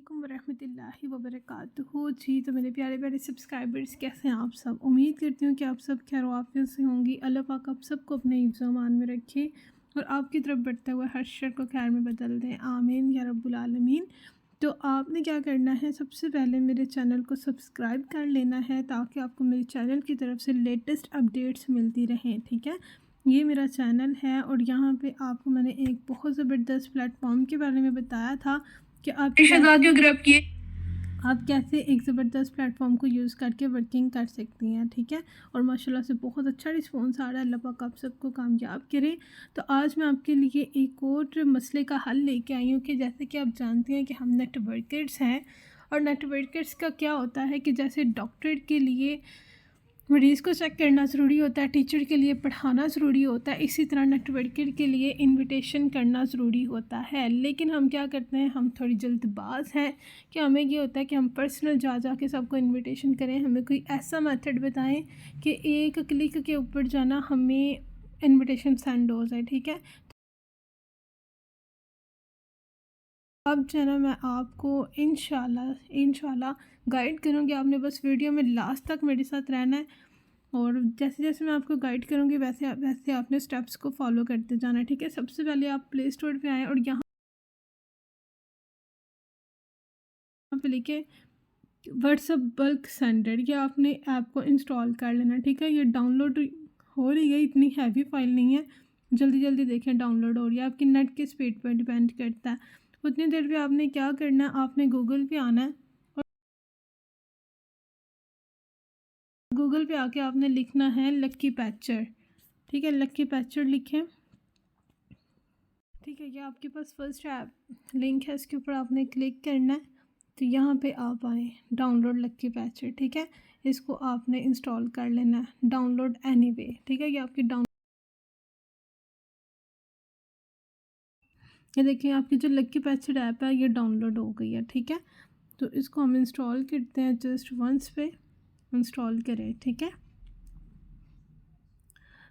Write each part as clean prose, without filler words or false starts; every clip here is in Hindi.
अस्सलामुअलैकुम वरहमतुल्लाहि वबरकातुहू। जी तो मेरे प्यारे प्यारे सब्सक्राइबर्स, कैसे हैं आप सब? उम्मीद करती हूँ कि आप सब खैर वाफियत से होंगी। अल्लाह पाक आप सबको अपने हिफ्ज़ व अमान में रखे और आपकी तरफ बढ़ता हुआ हर शर को खैर में बदल दें, आमीन या रब्बुल आलमीन। तो आपने क्या करना है, सबसे पहले मेरे चैनल को सब्सक्राइब कर लेना है ताकि आपको मेरे चैनल की तरफ से लेटेस्ट अपडेट्स मिलती रहें। ठीक है, ये मेरा चैनल है और यहाँ पे आपको मैंने एक बहुत ज़बरदस्त प्लेटफॉर्म के बारे में बताया था कि आप कैसे एक ज़बरदस्त प्लेटफॉर्म को यूज़ करके वर्किंग कर सकती हैं। ठीक है, और माशाल्लाह से बहुत अच्छा रिस्पॉन्स आ रहा है। अल्लाह पाक आप सबको कामयाब करे। तो आज मैं आपके लिए एक और मसले का हल लेके आई हूँ कि जैसे कि आप जानते हैं कि हम नेटवर्कर्स हैं और नेटवर्कर्स का क्या होता है कि जैसे डॉक्टर के लिए मरीज़ को चेक करना ज़रूरी होता है, टीचर के लिए पढ़ाना ज़रूरी होता है, इसी तरह नेटवर्कर के लिए इनविटेशन करना ज़रूरी होता है। लेकिन हम क्या करते हैं, हम थोड़ी जल्दबाज हैं कि हमें ये होता है कि हम पर्सनल जा के सबको इनविटेशन करें। हमें कोई ऐसा मेथड बताएं कि एक क्लिक के ऊपर जाना हमें इनविटेशन सेंड हो जाए। ठीक है, अब जो है ना मैं आपको इंशाल्लाह गाइड करूँगी। आपने बस वीडियो में लास्ट तक मेरे साथ रहना है और जैसे जैसे मैं आपको गाइड करूँगी वैसे वैसे आपने स्टेप्स को फॉलो करते जाना है। ठीक है, सबसे पहले आप प्ले स्टोर पे आएँ और यहाँ पे लिखे व्हाट्सएप बल्क सेंडर, ये आपने ऐप को इंस्टॉल कर लेना। ठीक है, ये डाउनलोड हो रही है, इतनी हैवी फाइल नहीं है, जल्दी जल्दी देखें डाउनलोड हो रही है। आपकी नेट की स्पीड पर डिपेंड करता है। उतनी देर पे आपने क्या करना है, आपने गूगल पे आना है और गूगल पे आके आपने लिखना है लक्की पैचर। ठीक है, लक्की पैचर लिखें। ठीक है, ये आपके पास फर्स्ट ऐप लिंक है, इसके ऊपर आपने क्लिक करना है। तो यहाँ पे आप आए डाउनलोड लक्की पैचर। ठीक है, इसको आपने इंस्टॉल कर लेना है, डाउनलोड एनीवे। ठीक है, ये आपकी ये देखिए आपकी जो लक्की पैचर ऐप है ये डाउनलोड हो गई है। ठीक है, तो इसको हम इंस्टॉल करते हैं, जस्ट वंस पे इंस्टॉल करें। ठीक है,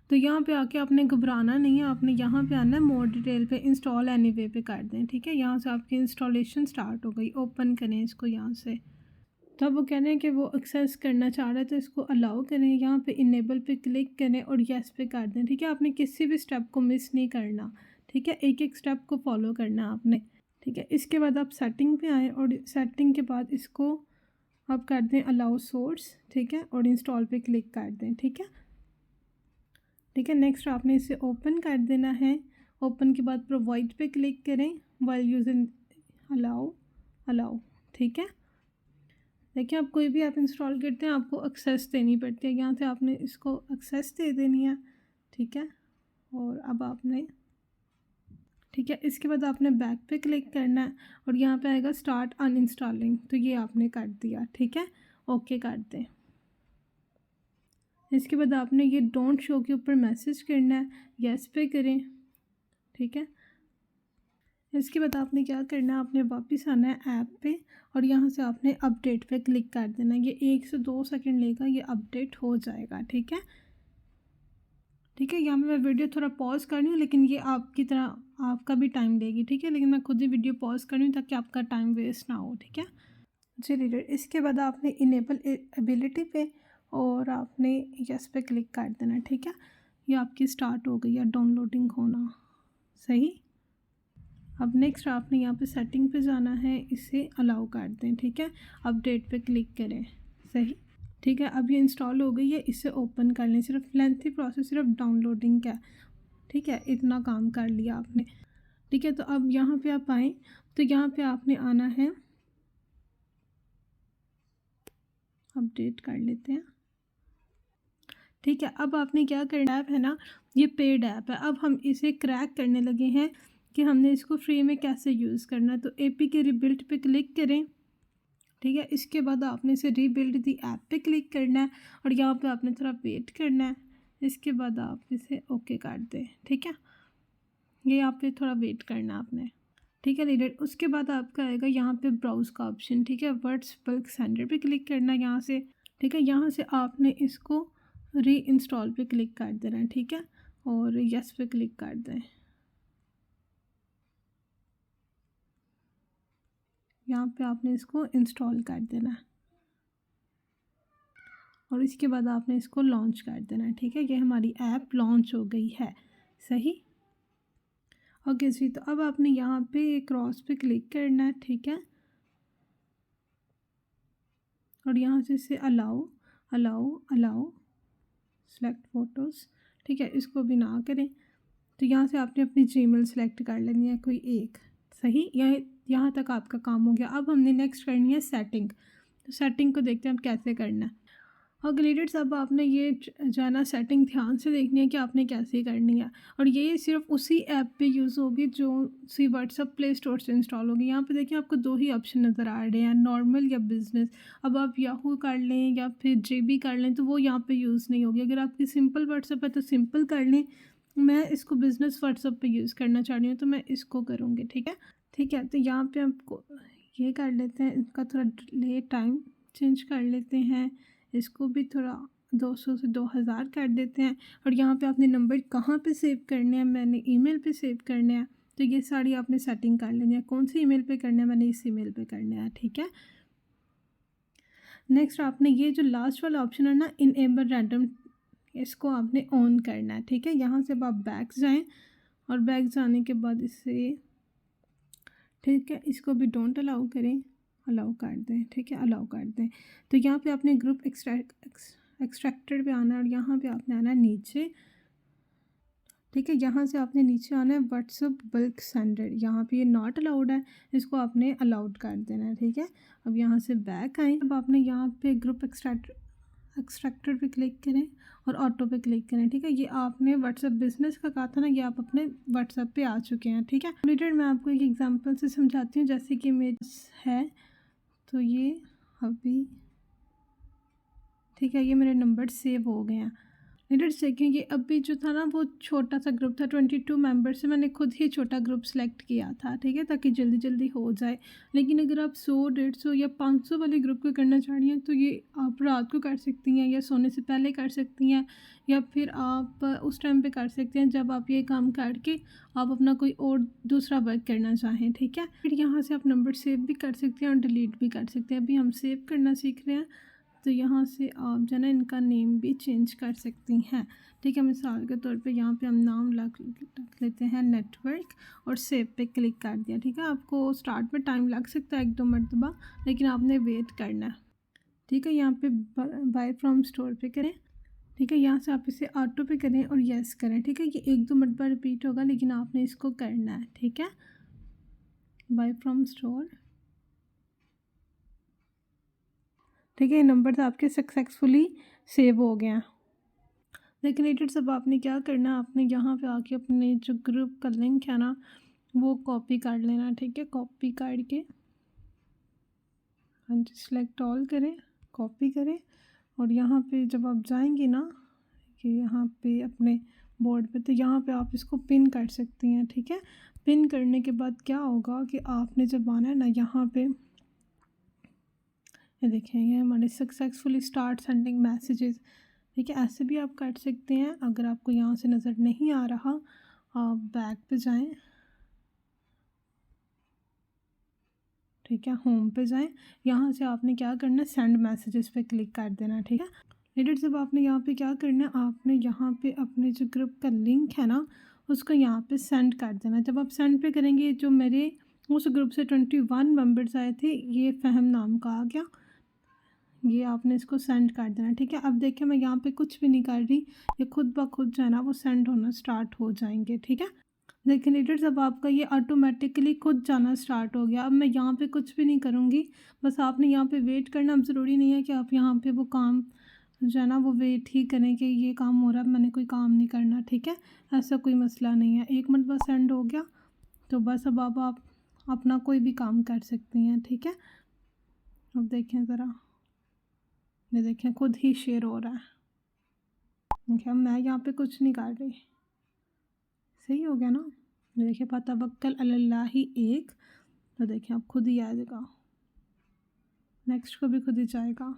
तो यहाँ पे आके आपने घबराना नहीं है, आपने यहाँ पे आना है मोर डिटेल पे, इंस्टॉल एनीवे पे कर दें। ठीक है, यहाँ से आपकी इंस्टॉलेशन स्टार्ट हो गई। ओपन करें इसको यहाँ से। तब वो कह रहे हैं कि वो एक्सेस करना चाह रहे हैं तो इसको अलाउ करें, यहाँ पे इनेबल पे क्लिक करें और येस पे कर दें। ठीक है, आपने किसी भी स्टेप को मिस नहीं करना। ठीक है, एक एक स्टेप को फॉलो करना आपने। ठीक है, इसके बाद आप सेटिंग पे आएँ और सेटिंग के बाद इसको आप कर दें अलाउ सोर्स। ठीक है, और इंस्टॉल पे क्लिक कर दें। ठीक है, ठीक है, नेक्स्ट आपने इसे ओपन कर देना है। ओपन के बाद प्रोवाइड पे क्लिक करें वाइल यूजिंग अलाउ अलाउ। ठीक है, देखिए आप कोई भी ऐप इंस्टॉल करते हैं आपको एक्सेस देनी पड़ती है, यहाँ से आपने इसको एक्सेस दे देनी है। ठीक है, और अब आपने ठीक है, इसके बाद आपने बैक पे क्लिक करना है और यहाँ पे आएगा स्टार्ट अनइंस्टॉलिंग, तो ये आपने कर दिया। ठीक है, ओके कर दें। इसके बाद आपने ये डोंट शो के ऊपर मैसेज करना है, येस पे करें। ठीक है, इसके बाद आपने क्या करना है, आपने वापस आना है ऐप पे और यहाँ से आपने अपडेट पे क्लिक कर देना। ये 1 से 2 सेकंड लेगा, ये अपडेट हो जाएगा। ठीक है, ठीक है, यहाँ पे मैं वीडियो थोड़ा पॉज कर रही हूँ लेकिन ये आपकी तरह आपका भी टाइम लेगी। ठीक है, लेकिन मैं खुद ही वीडियो पॉज कर रही हूँ ताकि आपका टाइम वेस्ट ना हो। ठीक है जी रीडर, इसके बाद आपने इनेबल एबिलिटी पे और आपने यस पे क्लिक कर देना। ठीक है, ये आपकी स्टार्ट हो गई है डाउनलोडिंग होना। सही, अब नेक्स्ट आपने यहाँ पे सेटिंग पे जाना है, इसे अलाउ कर दें। ठीक है, अपडेट पे क्लिक करें। सही, ठीक है, अब ये इंस्टॉल हो गई है, इसे ओपन कर लें। सिर्फ लेंथी प्रोसेस, सिर्फ डाउनलोडिंग का। ठीक है, इतना काम कर लिया आपने। ठीक है, तो अब यहाँ पे आप आएँ तो यहाँ पे आपने आना है, अपडेट कर लेते हैं। ठीक है, अब आपने क्या करना है ना, ये पेड ऐप है, अब हम इसे क्रैक करने लगे हैं कि हमने इसको फ्री में कैसे यूज़ करना है। तो एपी के रिबिल्ड पे क्लिक करें। ठीक है, इसके बाद आपने इसे रीबिल्ड दी ऐप पे क्लिक करना है और यहाँ पे आपने थोड़ा वेट करना है। इसके बाद आप इसे ओके कर दें। ठीक है, ये यहाँ पे थोड़ा वेट करना आपने। ठीक है रीडर, उसके बाद आपका आएगा यहाँ पे ब्राउज़ का ऑप्शन। ठीक है, वर्ड्स बल्क सेंडर पे क्लिक करना है यहाँ से। ठीक है, यहाँ से आपने इसको री इंस्टॉल पे क्लिक कर देना है। ठीक है, और यस पे क्लिक कर दें। यहाँ पे आपने इसको इंस्टॉल कर देना है और इसके बाद आपने इसको लॉन्च कर देना है। ठीक है, ये हमारी ऐप लॉन्च हो गई है। सही, ओके जी। तो अब आपने यहाँ पे क्रॉस पे क्लिक करना है। ठीक है, और यहाँ से इसे allow allow allow select photos. ठीक है, इसको भी ना करें। तो यहाँ से आपने अपनी जीमेल सेलेक्ट कर लेनी है कोई एक। सही, यहाँ तक आपका काम हो गया। अब हमने नेक्स्ट करनी है सेटिंग। तो सेटिंग को देखते हैं हम कैसे करना है। और ग्रेडेड्स, अब आपने ये जो है ना सेटिंग ध्यान से देखनी है कि आपने कैसे करनी है। और ये सिर्फ उसी ऐप पे यूज़ होगी जो सी व्हाट्सअप प्ले स्टोर से इंस्टॉल होगी। यहाँ पे देखिए आपको 2 ही ऑप्शन नज़र आ रहे हैं, नॉर्मल या बिज़नेस। अब आप याहू कर लें या फिर जेबी कर लें तो वो यहाँ पे यूज़ नहीं होगी। अगर आपकी सिंपल व्हाट्सअप है तो सिंपल कर लें। मैं इसको बिज़नेस व्हाट्सअप पे यूज़ करना चाह रही हूँ तो मैं इसको करूँगी। ठीक है, ठीक है। तो यहाँ पे आपको ये कर लेते हैं, इसका थोड़ा डिले टाइम चेंज कर लेते हैं, इसको भी थोड़ा 200 से 2000 कर देते हैं। और यहाँ पे आपने नंबर कहाँ पे सेव करने हैं, मैंने ईमेल पे सेव करने हैं। तो ये सारी आपने सेटिंग कर लेनी है, कौन सी ईमेल पे करना है, मैंने इस ईमेल पे करना है। ठीक है, नेक्स्ट आपने ये जो लास्ट वाला ऑप्शन है ना, इनेबल रैंडम, इसको आपने ऑन करना है। ठीक है, यहाँ से आप बैक जाएं और बैक जाने के बाद इसे, ठीक है, इसको भी डोंट अलाउ करें, अलाउ कर दें। ठीक है, अलाउ कर दें। तो यहाँ पे आपने ग्रुप एक्सट्रैक्टेड पे आना है और यहाँ पे आपने आना है नीचे। ठीक है, यहाँ से आपने नीचे आना है व्हाट्सअप बल्क सेंडर, यहाँ पे ये नॉट अलाउड है, इसको आपने अलाउड कर देना है। ठीक है, अब यहाँ से बैक आएँ। अब आपने यहाँ पे ग्रुप एक्सट्रैक्टेड पे क्लिक करें और ऑटो पे क्लिक करें। ठीक है, ये आपने व्हाट्सअप बिजनेस का कहा था ना, ये आप अपने व्हाट्सअप पे आ चुके हैं। ठीक है, रिलेटेड मैं आपको एक एग्जांपल से समझाती हूँ। जैसे कि मेरे है तो ये अभी, ठीक है, ये मेरे नंबर सेव हो गए हैं। लीडर्स देखें, ये अभी जो था ना वो छोटा सा ग्रुप था, 22 मेंबर से मैंने खुद ही छोटा ग्रुप सेलेक्ट किया था। ठीक है, ताकि जल्दी जल्दी हो जाए। लेकिन अगर आप 100, 150 या 500 वाले ग्रुप को करना चाह रही हैं तो ये आप रात को कर सकती हैं या सोने से पहले कर सकती हैं, या फिर आप उस टाइम पे कर सकते हैं जब आप ये काम करके आप अपना कोई और दूसरा वर्क करना चाहें। ठीक है, फिर यहाँ से आप नंबर सेव भी कर सकते हैं और डिलीट भी कर सकते हैं। अभी हम सेव करना सीख रहे हैं तो यहाँ से आप जो है इनका नेम भी चेंज कर सकती हैं। ठीक है, मिसाल के तौर पे यहाँ पे हम नाम रख लेते हैं नेटवर्क और सेव पे क्लिक कर दिया। ठीक है, आपको स्टार्ट में टाइम लग सकता है 1-2 मरतबा, लेकिन आपने वेट करना है। ठीक है, यहाँ पे बाय फ्रॉम स्टोर पे करें। ठीक है, यहाँ से आप इसे ऑटो पे करें और यस करें। ठीक है, ये 1-2 मरतबा रिपीट होगा लेकिन आपने इसको करना है। ठीक है, बाय फ्रॉम स्टोर। ठीक है, ये नंबर आपके सक्सेसफुली सेव हो गए हैं। लेकिन रिलेटेड सब आपने क्या करना है, आपने यहाँ पे आके अपने जो ग्रुप का लिंक है ना वो कॉपी कर लेना। ठीक है, कॉपी करके हाँ जी सिलेक्ट ऑल करें, कॉपी करें और यहाँ पे जब आप जाएंगे ना कि यहाँ पे अपने बोर्ड पे, तो यहाँ पे आप इसको पिन कर सकती हैं। ठीक है, पिन करने के बाद क्या होगा कि आपने जब आना है ना यहाँ पे, ये देखें, ये हमारे सक्सेसफुली स्टार्ट सेंडिंग मैसेजेस। ठीक है, ऐसे भी आप कर सकते हैं। अगर आपको यहाँ से नज़र नहीं आ रहा, आप बैक पे जाएं। ठीक है, होम पे जाएं। यहाँ से आपने क्या करना है, सेंड मैसेजेस पे क्लिक कर देना। ठीक है, लीडर जब आपने यहाँ पे क्या करना है, आपने यहाँ पे अपने जो ग्रुप का लिंक है ना उसको यहाँ पे सेंड कर देना। जब आप सेंड पे करेंगे, जो मेरे उस ग्रुप से 21 मेंबर्स आए थे, ये फहम नाम का आ गया, ये आपने इसको सेंड कर देना। ठीक है, अब देखिए मैं यहाँ पे कुछ भी नहीं कर रही, ये खुद ब खुद जो है ना वो सेंड होना स्टार्ट हो जाएंगे। ठीक है, देखिए लीडर्स अब आपका ये ऑटोमेटिकली खुद जाना स्टार्ट हो गया। अब मैं यहाँ पे कुछ भी नहीं करूँगी, बस आपने यहाँ पे वेट करना। अब ज़रूरी नहीं है कि आप यहाँ पे वो काम जो है ना वो वेट ही करें कि ये काम हो रहा है, मैंने कोई काम नहीं करना। ठीक है, ऐसा कोई मसला नहीं है, 1 मिनट बस सेंड हो गया तो बस अब आप अपना कोई भी काम कर सकती हैं। ठीक है, अब देखें ज़रा, ये देखें खुद ही शेयर हो रहा है। देखिए अब मैं यहाँ पे कुछ नहीं कर रही, सही हो गया ना। ये देखिए फतवक्कल अलल्लाहि एक, तो देखिए अब खुद ही आ जाएगा, नेक्स्ट को भी खुद ही जाएगा।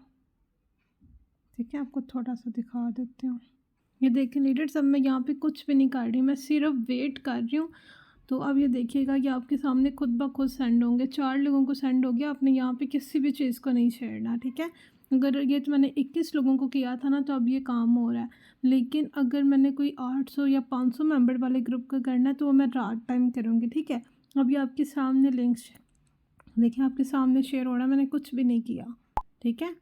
ठीक है, आपको थोड़ा सा दिखा देती हूँ। ये देखें लीडर्स, अब मैं यहाँ पे कुछ भी नहीं कर रही, मैं सिर्फ वेट कर रही हूँ तो अब ये देखिएगा कि आपके सामने खुद ब खुद सेंड होंगे। 4 लोगों को सेंड हो गया। आपने यहाँ पे किसी भी चीज़ को नहीं छेड़ना, ठीक है। अगर ये तो मैंने 21 लोगों को किया था ना, तो अब ये काम हो रहा है। लेकिन अगर मैंने कोई 800 या 500 मेंबर वाले ग्रुप का करना है तो वो मैं रात टाइम करूँगी, ठीक है। अब ये आपके सामने लिंक देखिए, आपके सामने शेयर हो रहा है, मैंने कुछ भी नहीं किया, ठीक है।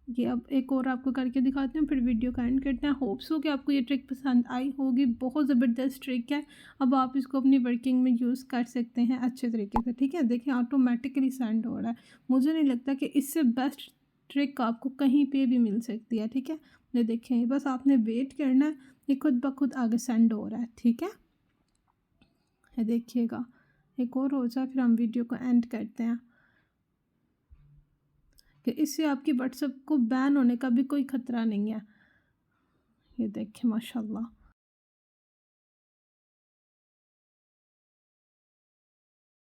ये अब एक और आपको करके दिखाते हैं, फिर वीडियो का एंड करते हैं। होप्स हो कि आपको ये ट्रिक पसंद आई होगी। बहुत ज़बरदस्त ट्रिक है। अब आप इसको अपनी वर्किंग में यूज़ कर सकते हैं अच्छे तरीके से, ठीक है। देखिए ऑटोमेटिकली सेंड हो रहा है। मुझे नहीं लगता कि इससे बेस्ट ट्रिक आपको कहीं पे भी मिल सकती है, ठीक है। ये देखें, बस आपने वेट करना है, ये खुद ब खुद आगे सेंड हो रहा है, ठीक है। ये देखिएगा, एक और हो जाए फिर हम वीडियो को एंड करते हैं कि इससे आपकी व्हाट्सएप को बैन होने का भी कोई ख़तरा नहीं है। ये देखिए माशाल्लाह।